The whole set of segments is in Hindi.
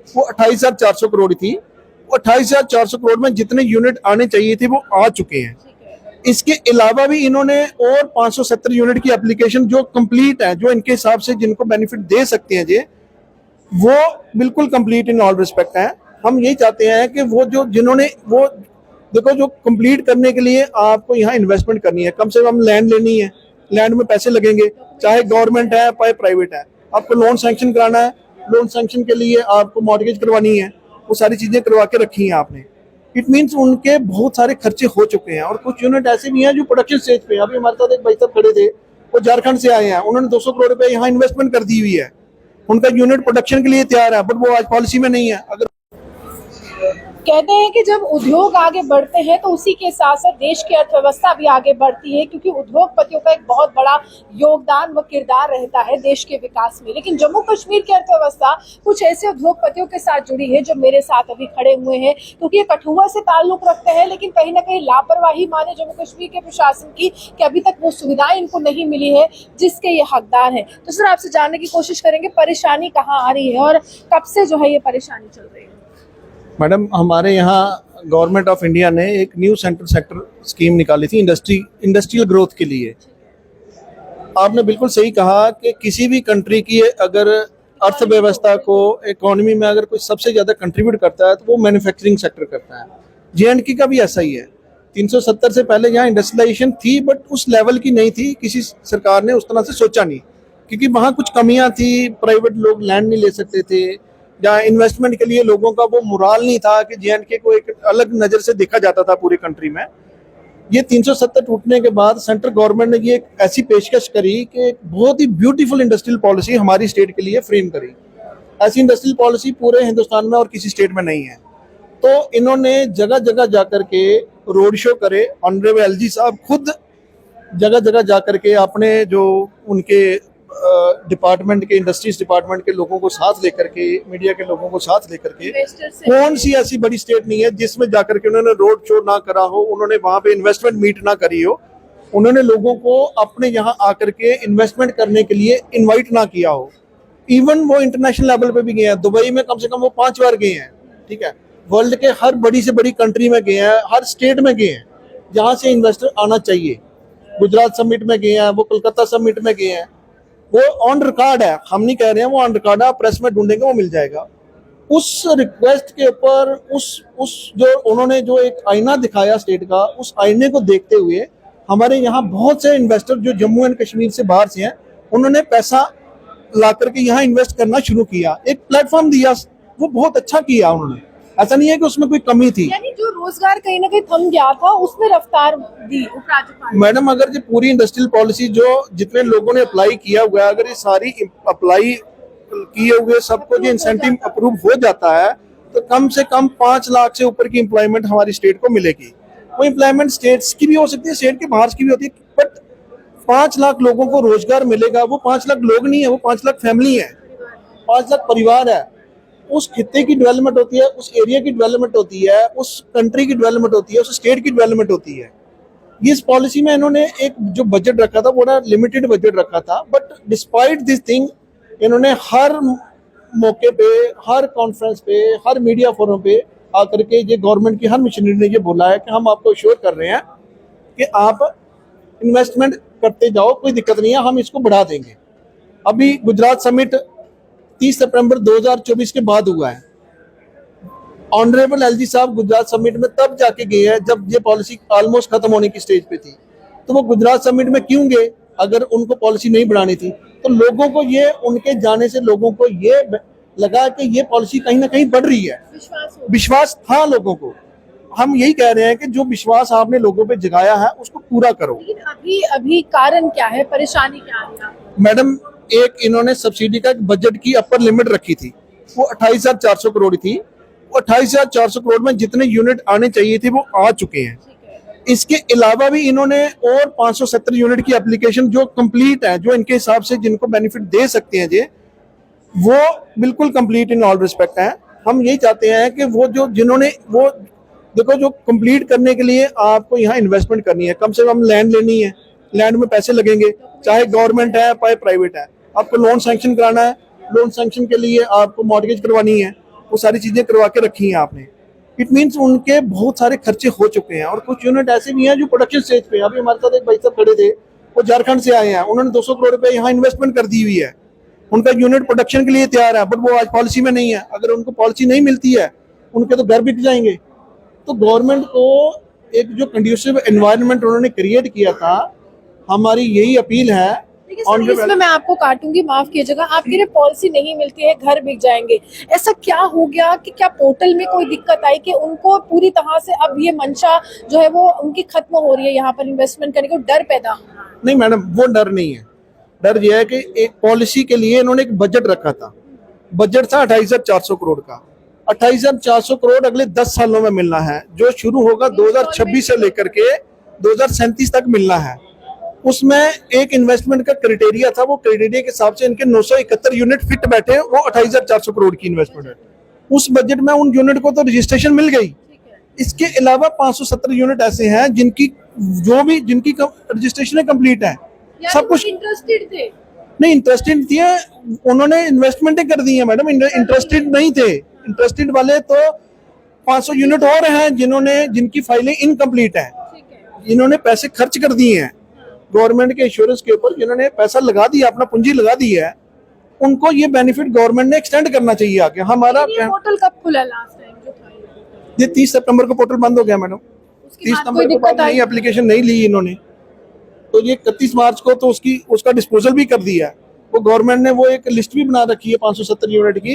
वो 28,400 करोड़ थी। 28,400 करोड़ में जितने यूनिट आने चाहिए थे वो आ चुके हैं। इसके अलावा भी इन्होंने और 570 यूनिट की एप्लीकेशन जो कंप्लीट है, जो इनके हिसाब से जिनको बेनिफिट दे सकते हैं, वो बिल्कुल कंप्लीट इन ऑल रिस्पेक्ट है। हम यही चाहते हैं कि वो जो जिन्होंने वो देखो, जो कंप्लीट करने के लिए आपको यहाँ इन्वेस्टमेंट करनी है, कम से कम लैंड लेनी है, लैंड में पैसे लगेंगे, चाहे गवर्नमेंट है चाहे प्राइवेट है। आपको लोन सैंक्शन कराना है, लोन सैंक्शन के लिए आपको मॉर्गेज करवानी है, वो सारी चीजें करवा के रखी हैं आपने। इट मीन्स उनके बहुत सारे खर्चे हो चुके हैं। और कुछ यूनिट ऐसे भी हैं जो प्रोडक्शन स्टेज पे हैं। अभी हमारे साथ एक भाई साहब खड़े थे, वो झारखंड से आए हैं, उन्होंने 200 करोड़ रुपए यहाँ इन्वेस्टमेंट कर दी हुई है, उनका यूनिट प्रोडक्शन के लिए तैयार है, बट वो आज पॉलिसी में नहीं है। अगर कहते हैं कि जब उद्योग आगे बढ़ते हैं तो उसी के साथ साथ देश की अर्थव्यवस्था भी आगे बढ़ती है, क्योंकि उद्योगपतियों का एक बहुत बड़ा योगदान व किरदार रहता है देश के विकास में। लेकिन जम्मू कश्मीर की अर्थव्यवस्था कुछ ऐसे उद्योगपतियों के साथ जुड़ी है जो मेरे साथ अभी खड़े हुए हैं, क्योंकि ये कठुआ से ताल्लुक रखते हैं, लेकिन कहीं ना कहीं लापरवाही माने जम्मू कश्मीर के प्रशासन की कि अभी तक वो सुविधाएं इनको नहीं मिली है जिसके ये हकदार है। तो सर, आपसे जानने की कोशिश करेंगे परेशानी कहाँ आ रही है और कब से जो है ये परेशानी चल रही है। मैडम, हमारे यहाँ गवर्नमेंट ऑफ इंडिया ने एक न्यू सेक्टर स्कीम निकाली थी इंडस्ट्रियल ग्रोथ के लिए। आपने बिल्कुल सही कहा कि किसी भी कंट्री की अगर अर्थव्यवस्था को, इकोनॉमी में अगर कोई सबसे ज़्यादा कंट्रीब्यूट करता है तो वो मैन्युफैक्चरिंग सेक्टर करता है। JNK का भी ऐसा ही है। 370 से पहले यहाँ इंडस्ट्रियलाइजेशन थी, बट उस लेवल की नहीं थी, किसी सरकार ने उस तरह से सोचा नहीं, क्योंकि वहाँ कुछ कमियाँ थी, प्राइवेट लोग लैंड नहीं ले सकते थे, जहाँ इन्वेस्टमेंट के लिए लोगों का वो मोराल नहीं था कि JNK को एक अलग नज़र से देखा जाता था पूरी कंट्री में। ये 370 टूटने के बाद सेंट्रल गवर्नमेंट ने ये एक ऐसी पेशकश करी कि एक बहुत ही ब्यूटीफुल इंडस्ट्रियल पॉलिसी हमारी स्टेट के लिए फ्रेम करी। ऐसी इंडस्ट्रियल पॉलिसी पूरे हिंदुस्तान में और किसी स्टेट में नहीं है। तो इन्होंने जगह जगह जाकर के रोड शो करे। ऑनरेबल LG साहब खुद जगह जगह जाकर के अपने जो उनके डिपार्टमेंट के, इंडस्ट्रीज डिपार्टमेंट के लोगों को साथ लेकर के, मीडिया के लोगों को साथ लेकर के, कौन सी ऐसी बड़ी स्टेट नहीं है जिसमें जाकर के उन्होंने रोड शो ना करा हो, उन्होंने वहां पे इन्वेस्टमेंट मीट ना करी हो, उन्होंने लोगों को अपने यहाँ आकर के इन्वेस्टमेंट करने के लिए इन्वाइट ना किया हो। इवन वो इंटरनेशनल लेवल पे भी गए हैं। दुबई में कम से कम वो 5 बार गए हैं, ठीक है। वर्ल्ड के हर बड़ी से बड़ी कंट्री में गए हैं, हर स्टेट में गए हैं जहाँ से इन्वेस्टर आना चाहिए। गुजरात समिट में गए हैं, वो कोलकाता समिट में गए हैं, वो ऑन रिकॉर्ड है, हम नहीं कह रहे हैं, वो ऑन रिकॉर्ड है, प्रेस में ढूंढेंगे वो मिल जाएगा। उस रिक्वेस्ट के ऊपर उस जो उन्होंने जो एक आईना दिखाया स्टेट का, उस आईने को देखते हुए हमारे यहाँ बहुत से इन्वेस्टर जो जम्मू एंड कश्मीर से बाहर से हैं, उन्होंने पैसा ला करके यहाँ इन्वेस्ट करना शुरू किया, एक प्लेटफॉर्म दिया, वो बहुत अच्छा किया उन्होंने। ऐसा नहीं है कि उसमें कोई कमी थी। यानी जो रोजगार कहीं ना कहीं थम गया था उसमें रफ्तार दी उपराज्यपाल। मैडम, अगर ये पूरी इंडस्ट्रियल पॉलिसी जो जितने लोगों ने अप्लाई किया हुआ है, अगर ये सारी अप्लाई किए हुए सबको जो इंसेंटिव अप्रूव हो जाता है, तो कम से कम 5 लाख से ऊपर की एम्प्लॉयमेंट हमारी स्टेट को मिलेगी। वो एम्प्लॉयमेंट स्टेट्स की भी हो सकती है, स्टेट के बाहर की भी होती है, बट 5 लाख लोगों को रोजगार मिलेगा। वो 5 लाख लोग नहीं है, वो 5 लाख फैमिली है, 5 लाख परिवार है। उस खित्ते की डेवलपमेंट होती है, उस एरिया की डेवलपमेंट होती है, उस कंट्री की डेवलपमेंट होती है, उस स्टेट की डेवलपमेंट होती है। इस पॉलिसी में इन्होंने एक जो बजट रखा था, बड़ा लिमिटेड बजट रखा था, बट डिस्पाइट दिस थिंग इन्होंने हर मौके पे, हर कॉन्फ्रेंस पे, हर मीडिया फोरम पे आकर के ये गवर्नमेंट की हर मिशनरी ने ये बोला है कि हम आपको अश्योर कर रहे हैं कि आप इन्वेस्टमेंट करते जाओ, कोई दिक्कत नहीं है, हम इसको बढ़ा देंगे। अभी गुजरात समिट 30 सितंबर 2024 के बाद हुआ है। ऑनरेबल LG साहब गुजरात समिट में तब जाके गए हैं जब ये पॉलिसी ऑलमोस्ट खत्म होने की स्टेज पे थी। तो वो गुजरात समिट में क्यों गए अगर उनको पॉलिसी नहीं बढ़ानी थी? तो लोगों को ये, उनके जाने से लोगों को ये लगा कि ये पॉलिसी कहीं ना कहीं बढ़ रही है। विश्वास था लोगों को। हम यही कह रहे हैं कि जो विश्वास आपने लोगों पे जगाया है उसको पूरा करो। लेकिन अभी कारण क्या है, परेशानी क्या है? मैडम, एक इन्होंने सब्सिडी का बजट की अपर लिमिट रखी थी, वो 28,400 करोड़ थी। वो 28,400 करोड़ में जितने यूनिट आने चाहिए थे वो आ चुके हैं। इसके अलावा भी इन्होंने और 570 यूनिट की एप्लीकेशन जो कंप्लीट है, जो इनके हिसाब से जिनको बेनिफिट दे सकते हैं, वो बिल्कुल कंप्लीट इन ऑल रिस्पेक्ट है। हम यही चाहते हैं कि वो जो जिन्होंने वो देखो, जो कंप्लीट करने के लिए आपको यहाँ इन्वेस्टमेंट करनी है, कम से कम लैंड लेनी है, लैंड में पैसे लगेंगे, चाहे गवर्नमेंट है चाहे प्राइवेट है। आपको लोन सैंक्शन कराना है, लोन सैंक्शन के लिए आपको मॉर्गेज करवानी है, वो सारी चीजें करवा के रखी हैं आपने। इट मीन्स उनके बहुत सारे खर्चे हो चुके हैं। और कुछ यूनिट ऐसे भी हैं जो प्रोडक्शन स्टेज पे हैं। अभी हमारे साथ एक भाई साहब खड़े थे, वो झारखंड से आए हैं, उन्होंने 200 करोड़ रुपए यहाँ इन्वेस्टमेंट कर दी हुई है, उनका यूनिट प्रोडक्शन के लिए तैयार है, बट वो आज पॉलिसी में नहीं है। अगर उनको पॉलिसी नहीं मिलती है, उनके तो घर बिक जाएंगे। तो गवर्नमेंट को एक जो कंड्यूसिव एनवायरनमेंट उन्होंने क्रिएट किया था, हमारी यही अपील है। देखिए सर, इसमें मैं आपको काटूंगी, माफ कीजिएगा। आप कह रहे पॉलिसी नहीं मिलती है, घर बिक जाएंगे, ऐसा क्या हो गया कि क्या पोर्टल में कोई दिक्कत आई कि उनको पूरी तरह से अब ये मंशा जो है वो उनकी खत्म हो रही है, यहाँ पर इन्वेस्टमेंट करने को डर पैदा हो रहा है? नहीं मैडम, वो डर नहीं है। डर यह है कि एक पॉलिसी के लिए इन्होंने एक बजट रखा था। बजट था 28,400 करोड़ का। 28,400 करोड़ अगले 10 सालों में मिलना है, जो शुरू होगा 2026 से लेकर के 2037 तक मिलना है। उसमें एक इन्वेस्टमेंट का क्राइटेरिया था, वो क्राइटेरिया के हिसाब से इनके 971 यूनिट फिट बैठे, वो 28,400 करोड़ की इन्वेस्टमेंट है। उस बजट में उन यूनिट को तो रजिस्ट्रेशन मिल गई। इसके अलावा 570 यूनिट ऐसे हैं जिनकी रजिस्ट्रेशन कंप्लीट है, सब कुछ। इंटरेस्टेड थे? नहीं, इंटरेस्टेड थे, उन्होंने इन्वेस्टमेंट कर दी है मैडम, इंटरेस्टेड नहीं थे। इंटरेस्टेड वाले तो 500 यूनिट और हैं जिनकी फाइलें इनकम्प्लीट है, जिन्होंने पैसे खर्च कर दिए हैं गवर्नमेंट के इंश्योरेंस के ऊपर, जिन्होंने पैसा लगा दिया, अपना पूंजी लगा दी है, उनको ये बेनिफिट गवर्नमेंट ने एक्सटेंड करना चाहिए आगे। हमारा पोर्टल कब खुला लास्ट टाइम जो था? ये 30 सितंबर को पोर्टल बंद हो गया मैडम। 30 सितंबर के बाद नई एप्लीकेशन नहीं ली इन्होंने, तो ये 31 मार्च को तो उसका डिस्पोजल भी कर दिया है। वो गवर्नमेंट ने वो एक लिस्ट भी बना रखी है 570 यूनिट की,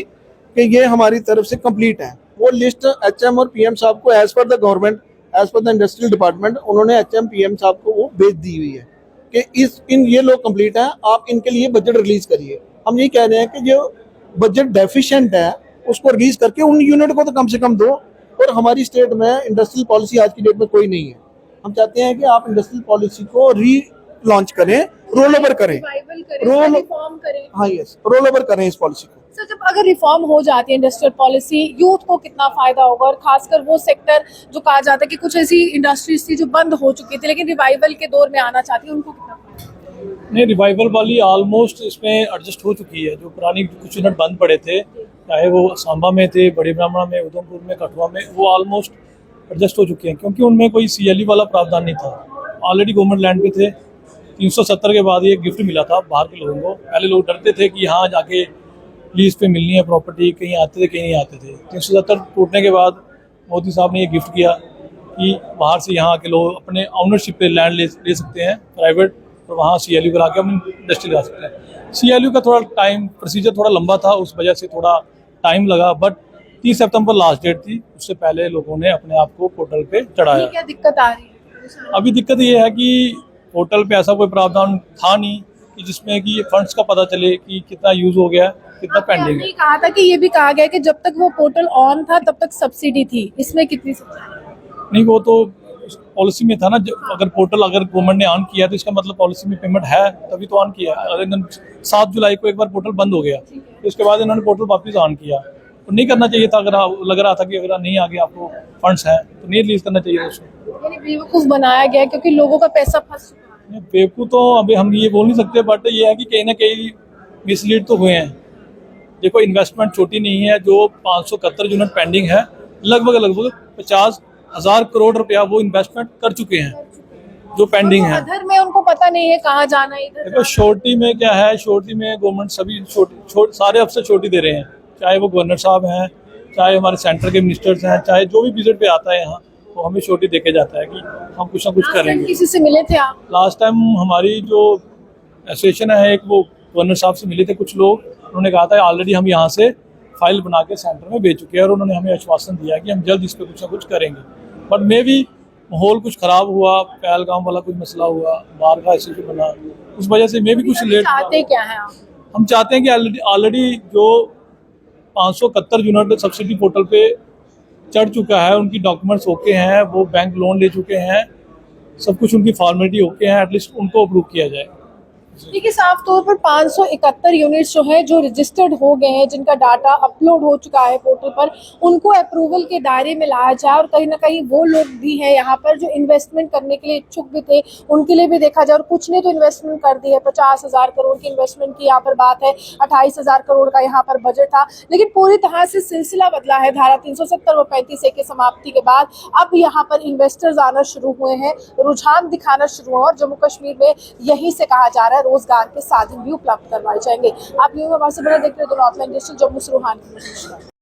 कि ये हमारी तरफ से कंप्लीट है। वो लिस्ट एचएम और पीएम साहब को as per the government, as per the industrial department, उन्होंने एचएम पीएम साहब को वो भेज दी हुई है कि ये लोग कंप्लीट हैं, आप इनके लिए बजट रिलीज करिए। हम यही कह रहे हैं कि जो बजट डेफिशिएंट है उसको रिलीज करके उन यूनिट को तो कम से कम दो। और हमारी स्टेट में इंडस्ट्रियल पॉलिसी आज की डेट में कोई नहीं है। हम चाहते हैं कि आप इंडस्ट्रियल पॉलिसी को री लॉन्च करें, रोल ओवर करें, रिफॉर्म करें। हाँ यस, रोल ओवर करें इस पॉलिसी को। सर, जब अगर रिफॉर्म हो जाती है इंडस्ट्रियल पॉलिसी, यूथ को कितना फायदा होगा? और खासकर वो सेक्टर जो कहा जाता है कि कुछ ऐसी इंडस्ट्रीज थी जो बंद हो चुकी थी लेकिन रिवाइवल के दौर में आना चाहती है, उनको कितना फायदा? नहीं, रिवाइवल वाली ऑलमोस्ट इसमें एडजस्ट हो चुकी है। जो पुरानी कुछ यूनिट बंद पड़े थे, चाहे वो सांबा में थे, बड़ी ब्राह्मणा में, उधमपुर में, कठुआ में, वो ऑलमोस्ट एडजस्ट हो चुके हैं, क्योंकि उनमें कोई CLE वाला प्रावधान नहीं था। ऑलरेडी गवर्नमेंट लैंड पे थे। 370 के बाद ये गिफ्ट मिला था बाहर के लोगों को। पहले लोग डरते थे कि यहाँ जाके लीज पे मिलनी है प्रॉपर्टी, कहीं आते थे कहीं नहीं आते थे। 370 टूटने के बाद मोदी साहब ने ये गिफ्ट किया कि बाहर से यहाँ के लोग अपने ऑनरशिप पे लैंड ले सकते हैं प्राइवेट, और वहाँ CLU करा के अपनी इंडस्ट्री लगा सकते हैं। CLU का थोड़ा टाइम प्रोसीजर थोड़ा लंबा था, उस वजह से थोड़ा टाइम लगा, बट 30 सितंबर लास्ट डेट थी। उससे पहले लोगों ने अपने आप को पोर्टल पे चढ़ाया। क्या दिक्कत आ रही है? अभी दिक्कत ये है कि पोर्टल पे ऐसा कोई प्रावधान था नहीं कि जिसमें कि फंड्स का पता चले कि कितना यूज हो गया, कितना पेंडिंग है। कहा था कि ये भी कहा गया कि जब तक वो पोर्टल ऑन था तब तक सब्सिडी थी, इसमें कितनी सच्चाई? नहीं, वो तो पॉलिसी में था ना। अगर गवर्नमेंट ने ऑन किया तो इसका मतलब पॉलिसी में पेमेंट है, तभी तो ऑन किया। अगर 7 जुलाई को एक बार पोर्टल बंद हो गया, तो उसके बाद इन्होंने पोर्टल वापस ऑन किया, तो नहीं करना चाहिए था। अगर लग रहा था कि अगर नहीं आगे आपको फंड्स हैं तो नहीं रिलीज करना चाहिए उसको। यानी बेवकूफ बनाया गया क्योंकि लोगों का पैसा फंस चुका है। बेवकूफ तो अभी हम ये बोल नहीं सकते, बट ये है कि कहीं ना कहीं मिसलीड तो हुए हैं। देखो, इन्वेस्टमेंट छोटी नहीं है। जो 571 यूनिट पेंडिंग है, लगभग 50,000 करोड़ रुपया वो इन्वेस्टमेंट कर चुके हैं जो पेंडिंग है। अधर में उनको पता नहीं है कहाँ जाना है। इधर देखो, श्योरिटी में क्या है, श्योरिटी में गवर्नमेंट सभी सारे अफसर श्योरिटी दे रहे हैं, चाहे वो गवर्नर साहब हैं, चाहे हमारे सेंटर के मिनिस्टर्स हैं, चाहे जो भी विजिट पे आता है यहाँ, तो हमें श्योरिटी देके जाता है कि हम कुछ ना कुछ करेंगे। किसी से मिले थे आप? लास्ट टाइम हमारी जो एसोसिएशन है, एक वो गवर्नर साहब से मिले थे कुछ लोग। उन्होंने कहा था ऑलरेडी हम यहाँ से फाइल बना के सेंटर में भेज चुके हैं, और उन्होंने हमें आश्वासन दिया कि हम जल्द इस पर कुछ ना कुछ करेंगे। बट मे भी माहौल कुछ खराब हुआ, पहलगाम वाला कुछ मसला हुआ, बाहर का इशू बना, उस वजह से मे भी कुछ लेट। चाहते क्या है आप? हम चाहते हैं कि ऑलरेडी जो 571 यूनिट सब्सिडी पोर्टल पे चढ़ चुका है, उनकी डॉक्यूमेंट्स ओके हैं, वो बैंक लोन ले चुके हैं, सब कुछ उनकी फॉर्मेलिटी ओके हैं, एटलीस्ट उनको अप्रूव किया जाए। देखिए साफ तौर पर 571 यूनिट्स जो है जो रजिस्टर्ड हो गए हैं, जिनका डाटा अपलोड हो चुका है पोर्टल पर, उनको अप्रूवल के दायरे में लाया जाए। और कहीं ना कहीं वो लोग भी हैं यहाँ पर जो इन्वेस्टमेंट करने के लिए इच्छुक भी थे, उनके लिए भी देखा जाए। और कुछ ने तो इन्वेस्टमेंट कर दी है, 50,000 करोड़ की इन्वेस्टमेंट की यहाँ पर बात है, 28,000 करोड़ का यहाँ पर बजट था। लेकिन पूरी तरह से सिलसिला बदला है धारा 370 व 35A की समाप्ति के बाद। अब यहाँ पर इन्वेस्टर्स आना शुरू हुए हैं, रुझान दिखाना शुरू हुआ, और जम्मू कश्मीर में यहीं से कहा जा रहा है रोजगार के साधन भी उपलब्ध करवाए जाएंगे। आप यूं हमारे से बड़ा देख रहे हो, नॉर्थलैंड डिजिटल, जम्मू से रूहानी की